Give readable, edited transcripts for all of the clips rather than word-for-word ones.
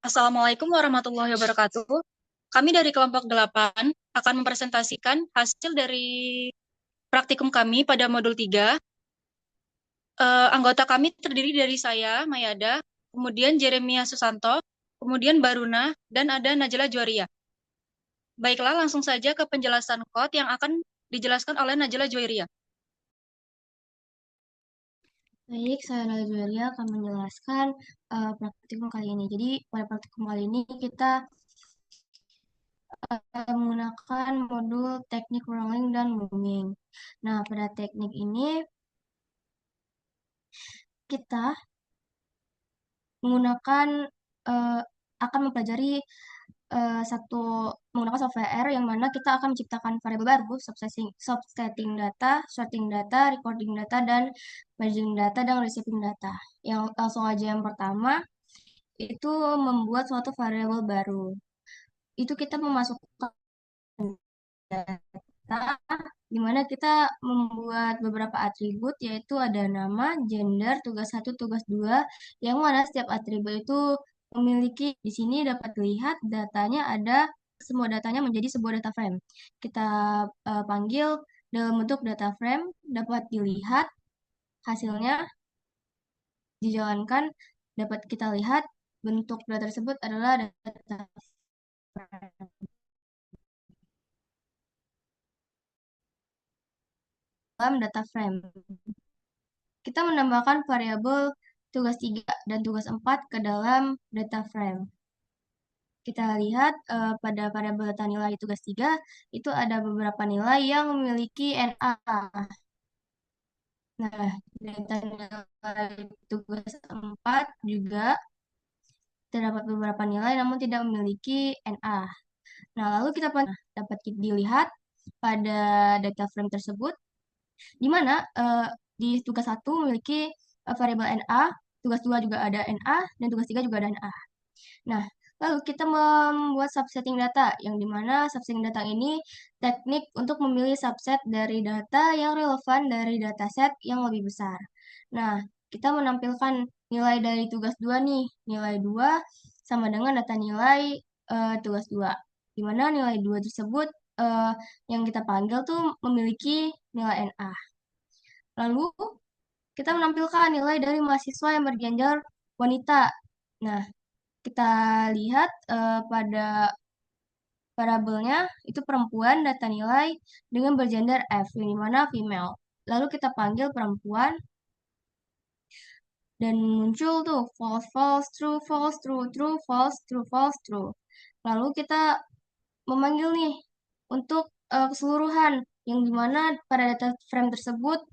Assalamualaikum warahmatullahi wabarakatuh. Kami dari kelompok 8 akan mempresentasikan hasil dari praktikum kami pada modul 3. Anggota kami terdiri dari saya, Mayada, kemudian Jeremia Susanto, kemudian Baruna, dan ada Najla Juwaria. Baiklah, langsung saja ke penjelasan code yang akan dijelaskan oleh Najla Juwaria. Baik, saya Najwa akan menjelaskan praktikum kali ini. Jadi, pada praktikum kali ini kita menggunakan modul teknik rolling dan moving. Nah, pada teknik ini kita menggunakan eh, akan mempelajari satu menggunakan software yang mana kita akan menciptakan variabel baru, subsetting data, sorting data, recording data, dan merging data, dan receiving data. Yang langsung aja yang pertama itu membuat suatu variabel baru. Itu kita memasukkan data di mana kita membuat beberapa atribut yaitu ada nama, gender, tugas satu, tugas dua, yang mana setiap atribut itu memiliki di sini dapat dilihat datanya ada semua datanya menjadi sebuah data frame. Kita panggil dalam bentuk data frame dapat dilihat hasilnya dijalankan dapat kita lihat bentuk data tersebut adalah data dalam data frame. Kita menambahkan variabel tugas 3 dan tugas 4 ke dalam data frame. Kita lihat pada variabel data nilai tugas 3 itu ada beberapa nilai yang memiliki NA. Nah, data nilai tugas 4 juga terdapat beberapa nilai namun tidak memiliki NA. Nah, lalu dapat dilihat pada data frame tersebut di mana di tugas satu memiliki variabel NA, tugas 2 juga ada NA, dan tugas 3 juga ada NA. Nah, lalu kita membuat subsetting data, yang dimana subsetting data ini teknik untuk memilih subset dari data yang relevan dari dataset yang lebih besar. Nah, kita menampilkan nilai dari tugas 2 nih, nilai 2 sama dengan data nilai tugas 2, dimana nilai 2 tersebut eh, yang kita panggil tuh memiliki nilai NA. Lalu, kita menampilkan nilai dari mahasiswa yang bergender wanita. Nah, kita lihat pada variabelnya itu perempuan data nilai dengan bergender F, yang dimana female. Lalu kita panggil perempuan dan muncul tuh false, false, true, false, true, true, false, true, false, true. Lalu kita memanggil nih untuk keseluruhan, yang dimana pada data frame tersebut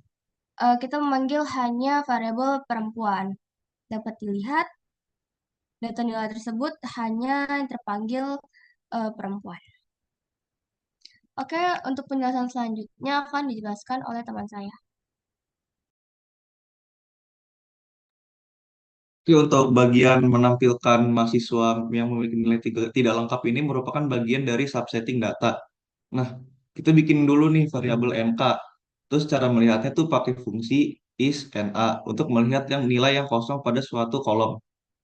kita memanggil hanya variabel perempuan. Dapat dilihat data nilai tersebut hanya yang terpanggil perempuan. Oke, untuk penjelasan selanjutnya akan dijelaskan oleh teman saya. Tapi untuk bagian menampilkan mahasiswa yang memiliki nilai tidak lengkap ini merupakan bagian dari subsetting data. Nah, kita bikin dulu nih variabel NK. Terus cara melihatnya tuh pakai fungsi is NA untuk melihat yang nilai yang kosong pada suatu kolom.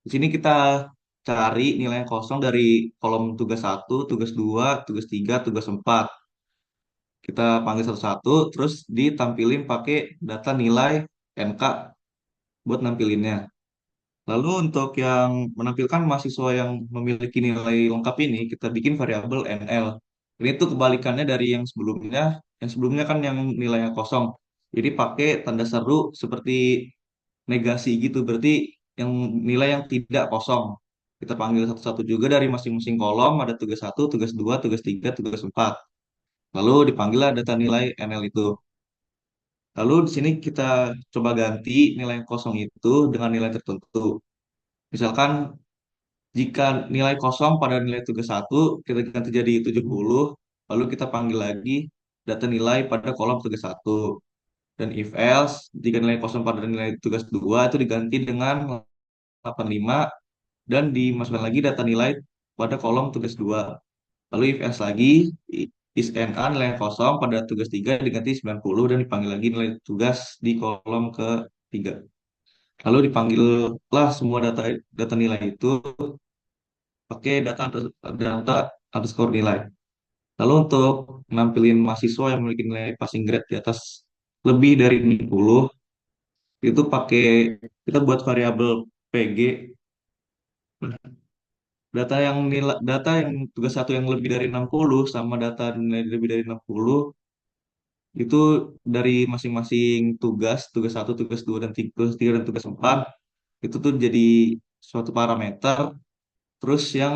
Di sini kita cari nilai yang kosong dari kolom tugas satu, tugas 2, tugas 3, tugas 4. Kita panggil satu-satu, terus ditampilin pakai data nilai NK buat nampilinnya. Lalu untuk yang menampilkan mahasiswa yang memiliki nilai lengkap ini, kita bikin variabel NL. Ini tuh kebalikannya dari yang sebelumnya. Yang sebelumnya kan yang nilainya kosong. Jadi pakai tanda seru seperti negasi gitu. Berarti yang nilai yang tidak kosong. Kita panggil satu-satu juga dari masing-masing kolom. Ada tugas satu, tugas 2, tugas 3, tugas 4. Lalu dipanggillah data nilai NL itu. Lalu di sini kita coba ganti nilai yang kosong itu dengan nilai tertentu. Misalkan jika nilai kosong pada nilai tugas satu kita ganti jadi 70, lalu kita panggil lagi data nilai pada kolom tugas satu. Dan if else, jika nilai kosong pada nilai tugas 2 itu diganti dengan 85 dan dimasukkan lagi data nilai pada kolom tugas 2. Lalu if else lagi, is NA nilai yang kosong pada tugas 3 diganti 90 dan dipanggil lagi nilai tugas di kolom ketiga. Lalu dipanggillah semua data data nilai itu pakai data underscore nilai. Lalu untuk nampilin mahasiswa yang memiliki nilai passing grade di atas lebih dari 60, itu pakai kita buat variabel PG. Data yang tugas satu yang lebih dari 60 sama data nilai lebih dari 60 itu dari masing-masing tugas satu, tugas 3 dan tugas 4 itu tuh jadi suatu parameter. Terus yang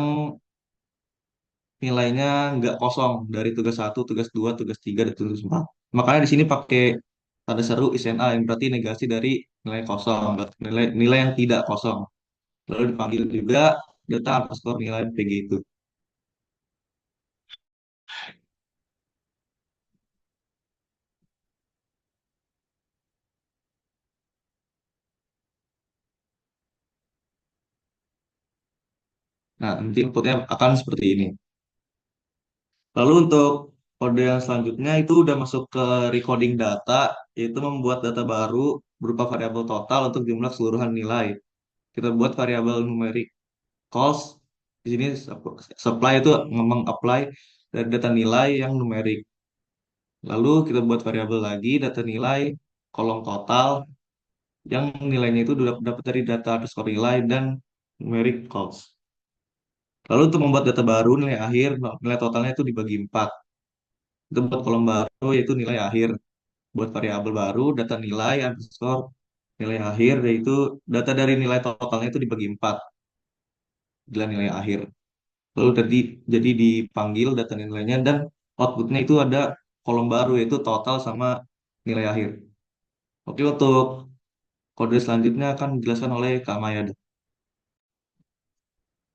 nilainya nggak kosong dari tugas satu, tugas 2, tugas 3 dan tugas 4. Makanya di sini pakai tanda seru ISNA yang berarti negasi dari nilai kosong, nilai nilai yang tidak kosong. Lalu dipanggil juga data underscore nilai PG itu. Nah, nanti inputnya akan seperti ini. Lalu untuk kode yang selanjutnya itu udah masuk ke recoding data, yaitu membuat data baru berupa variabel total untuk jumlah keseluruhan nilai. Kita buat variabel numeric calls. Di sini supply itu ngomong apply dari data nilai yang numerik. Lalu kita buat variabel lagi data nilai kolom total yang nilainya itu dapat dari data underscore nilai dan numeric calls. Lalu untuk membuat data baru nilai akhir, nilai totalnya itu dibagi 4. Itu buat kolom baru yaitu nilai akhir. Buat variabel baru data nilai underscore nilai akhir yaitu data dari nilai totalnya itu dibagi 4 adalah nilai akhir. Lalu jadi dipanggil data nilainya dan outputnya itu ada kolom baru yaitu total sama nilai akhir. Oke, untuk kode selanjutnya akan dijelaskan oleh Kak Maya.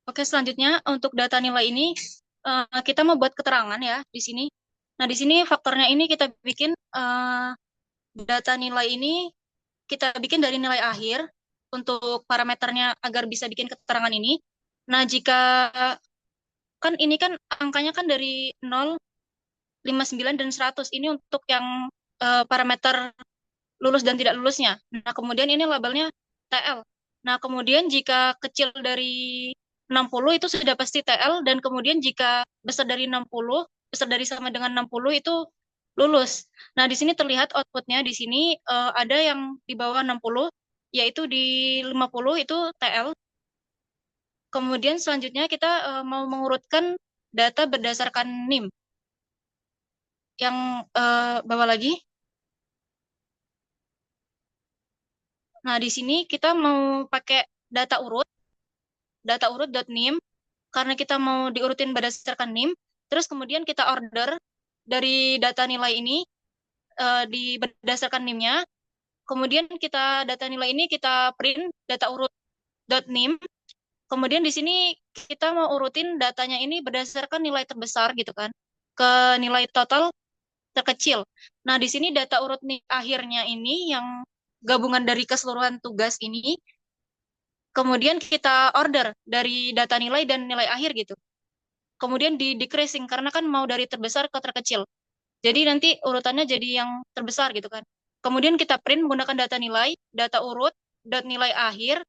Oke, selanjutnya untuk data nilai ini kita membuat keterangan ya di sini. Nah, di sini faktornya ini kita bikin data nilai ini kita bikin dari nilai akhir untuk parameternya agar bisa bikin keterangan ini. Nah, jika kan ini kan angkanya kan dari 0, 59 dan 100. Ini untuk yang parameter lulus dan tidak lulusnya. Nah, kemudian ini labelnya TL. Nah, kemudian jika kecil dari 60 itu sudah pasti TL, dan kemudian jika besar dari 60, besar dari sama dengan 60 itu lulus. Nah, di sini terlihat outputnya di sini ada yang di bawah 60, yaitu di 50 itu TL. Kemudian selanjutnya kita mau mengurutkan data berdasarkan NIM. Yang bawah lagi. Nah, di sini kita mau pakai data urut .nim, karena kita mau diurutin berdasarkan NIM. Terus kemudian kita order dari data nilai ini berdasarkan NIM-nya. Kemudian data nilai ini kita print data urut .nim. Kemudian di sini kita mau urutin datanya ini berdasarkan nilai terbesar gitu kan, ke nilai total terkecil. Nah, di sini data urut akhirnya ini yang gabungan dari keseluruhan tugas ini, kemudian kita order dari data nilai dan nilai akhir gitu. Kemudian di decreasing karena kan mau dari terbesar ke terkecil. Jadi nanti urutannya jadi yang terbesar gitu kan. Kemudian kita print menggunakan data nilai, data urut, nilai akhir.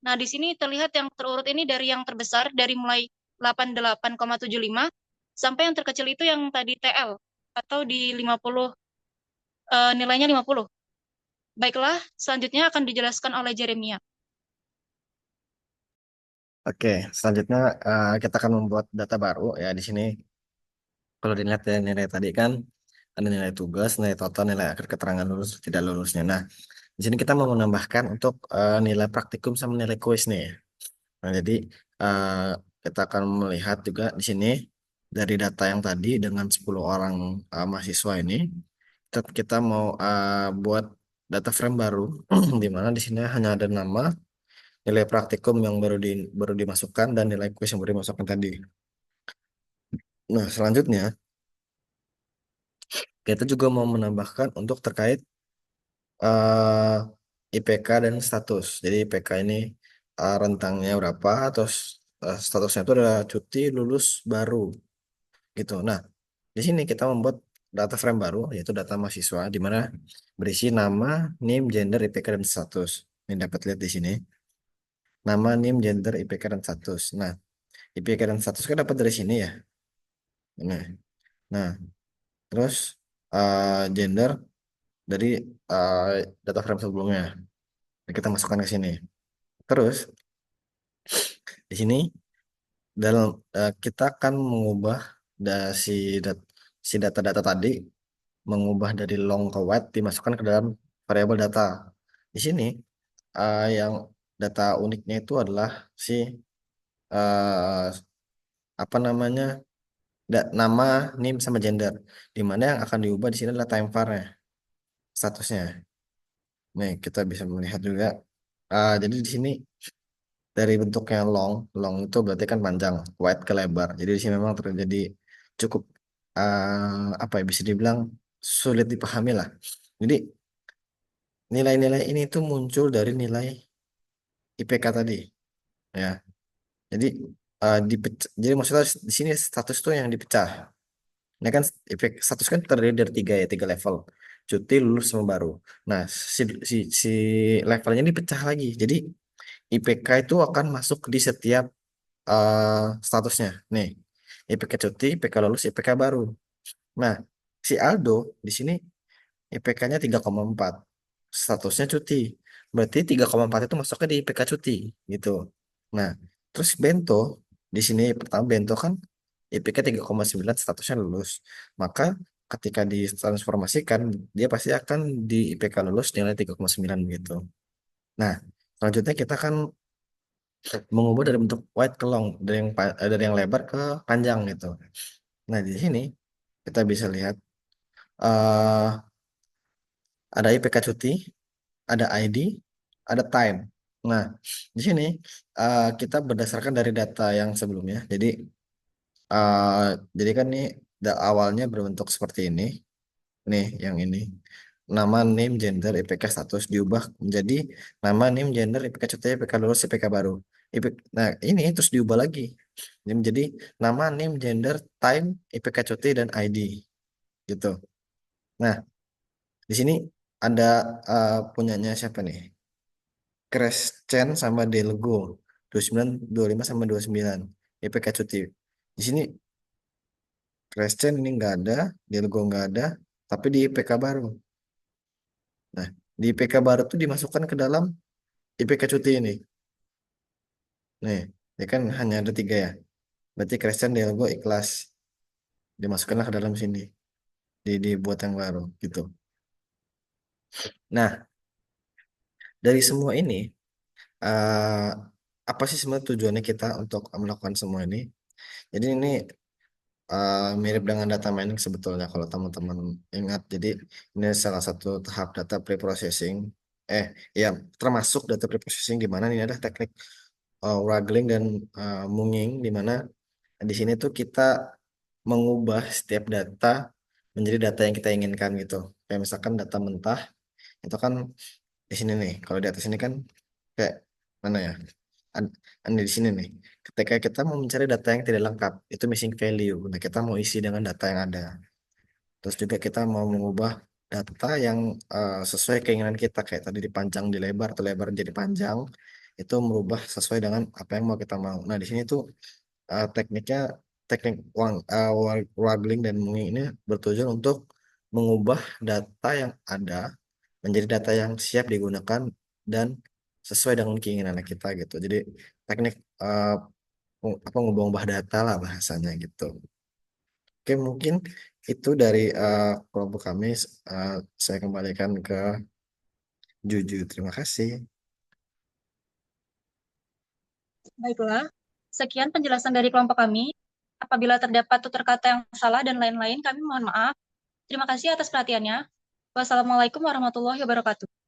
Nah, di sini terlihat yang terurut ini dari yang terbesar, dari mulai 88,75 sampai yang terkecil itu yang tadi TL atau di 50, nilainya 50. Baiklah, selanjutnya akan dijelaskan oleh Jeremia. Oke, selanjutnya kita akan membuat data baru ya di sini. Kalau dilihat dari nilai tadi kan ada nilai tugas, nilai total, nilai akhir, keterangan lulus tidak lulusnya. Nah, di sini kita mau menambahkan untuk nilai praktikum sama nilai kuis nih. Nah, jadi eh, kita akan melihat juga di sini dari data yang tadi dengan 10 orang mahasiswa ini kita mau buat data frame baru di mana di sini hanya ada nama, nilai praktikum yang baru dimasukkan dan nilai kuis yang baru dimasukkan tadi. Nah, selanjutnya kita juga mau menambahkan untuk terkait eh, IPK dan status. Jadi IPK ini rentangnya berapa, terus statusnya itu adalah cuti, lulus, baru gitu. Nah, di sini kita membuat data frame baru yaitu data mahasiswa di mana berisi nama, NIM, gender, IPK dan status. Ini dapat lihat di sini. Nama, NIM, gender, IPK dan status. Nah, IPK dan status kan dapat dari sini ya. Nah, nah terus gender dari eh, data frame sebelumnya. Nah, kita masukkan ke sini. Terus di sini dalam kita akan mengubah si dat- si data-data tadi, mengubah dari long ke wide dimasukkan ke dalam variabel data. Di sini yang data uniknya itu adalah si eh, apa namanya, nama, NIM sama gender. Di mana yang akan diubah di sini adalah time var-nya, statusnya. Nih kita bisa melihat juga. Jadi di sini dari bentuknya long, long itu berarti kan panjang, wide ke lebar. Jadi di sini memang terjadi cukup apa ya, bisa dibilang sulit dipahami lah. Jadi nilai-nilai ini tuh muncul dari nilai IPK tadi, ya. Jadi jadi maksudnya di sini status tuh yang dipecah. Ini kan status kan terdiri dari tiga ya, tiga level. Cuti, lulus, sama baru. Nah, si levelnya ini dipecah lagi. Jadi IPK itu akan masuk di setiap statusnya. Nih, IPK cuti, IPK lulus, IPK baru. Nah, si Aldo di sini IPK-nya 3,4. Statusnya cuti. Berarti 3,4 itu masuknya di IPK cuti gitu. Nah, terus Bento di sini pertama Bento kan IPK 3,9 statusnya lulus. Maka ketika ditransformasikan dia pasti akan di IPK lulus nilai 3,9 gitu. Nah, selanjutnya kita kan mengubah dari bentuk wide ke long, dari yang lebar ke panjang gitu. Nah, di sini kita bisa lihat eh ada IPK cuti, ada ID, ada time. Nah, di sini kita berdasarkan dari data yang sebelumnya. Eh, jadi kan nih awalnya berbentuk seperti ini. Nih, yang ini. Nama, name, gender, IPK status diubah menjadi nama, name, gender, IPK cuti, IPK lulus, IPK baru. Nah, ini terus diubah lagi. Ini menjadi nama, name, gender, time, IPK cuti, dan ID. Gitu. Nah, di sini ada punyanya siapa nih? Crescent sama Delgo 29, 25 sama 29 IPK cuti. Di sini Crescent ini nggak ada, Delgo nggak ada, tapi di IPK baru. Nah, di IPK baru tuh dimasukkan ke dalam IPK cuti ini. Nih, ya kan hanya ada tiga ya. Berarti Crescent, Delgo, ikhlas. Dimasukkanlah ke dalam sini. Dibuat yang baru gitu. Nah, dari semua ini, eh, apa sih sebenarnya tujuannya kita untuk melakukan semua ini? Jadi ini mirip dengan data mining sebetulnya kalau teman-teman ingat. Jadi ini salah satu tahap data preprocessing. Ya termasuk data preprocessing di mana ini ada teknik wrangling dan munging di mana di sini tuh kita mengubah setiap data menjadi data yang kita inginkan gitu. Kayak misalkan data mentah itu kan di sini nih. Kalau di atas ini kan kayak mana ya? Ada di sini nih. Ketika kita mau mencari data yang tidak lengkap, itu missing value. Nah, kita mau isi dengan data yang ada. Terus juga kita mau mengubah data yang sesuai keinginan kita, kayak tadi dipanjang di lebar atau lebar jadi panjang, itu merubah sesuai dengan apa yang mau kita mau. Nah, di sini tuh tekniknya teknik wrangling dan mungkin ini bertujuan untuk mengubah data yang ada menjadi data yang siap digunakan dan sesuai dengan keinginan kita gitu. Jadi teknik apa ngubah data lah bahasanya gitu. Oke, mungkin itu dari kelompok kami. Saya kembalikan ke Juju. Terima kasih. Baiklah, sekian penjelasan dari kelompok kami. Apabila terdapat tutur kata yang salah dan lain-lain, kami mohon maaf. Terima kasih atas perhatiannya. Wassalamualaikum warahmatullahi wabarakatuh.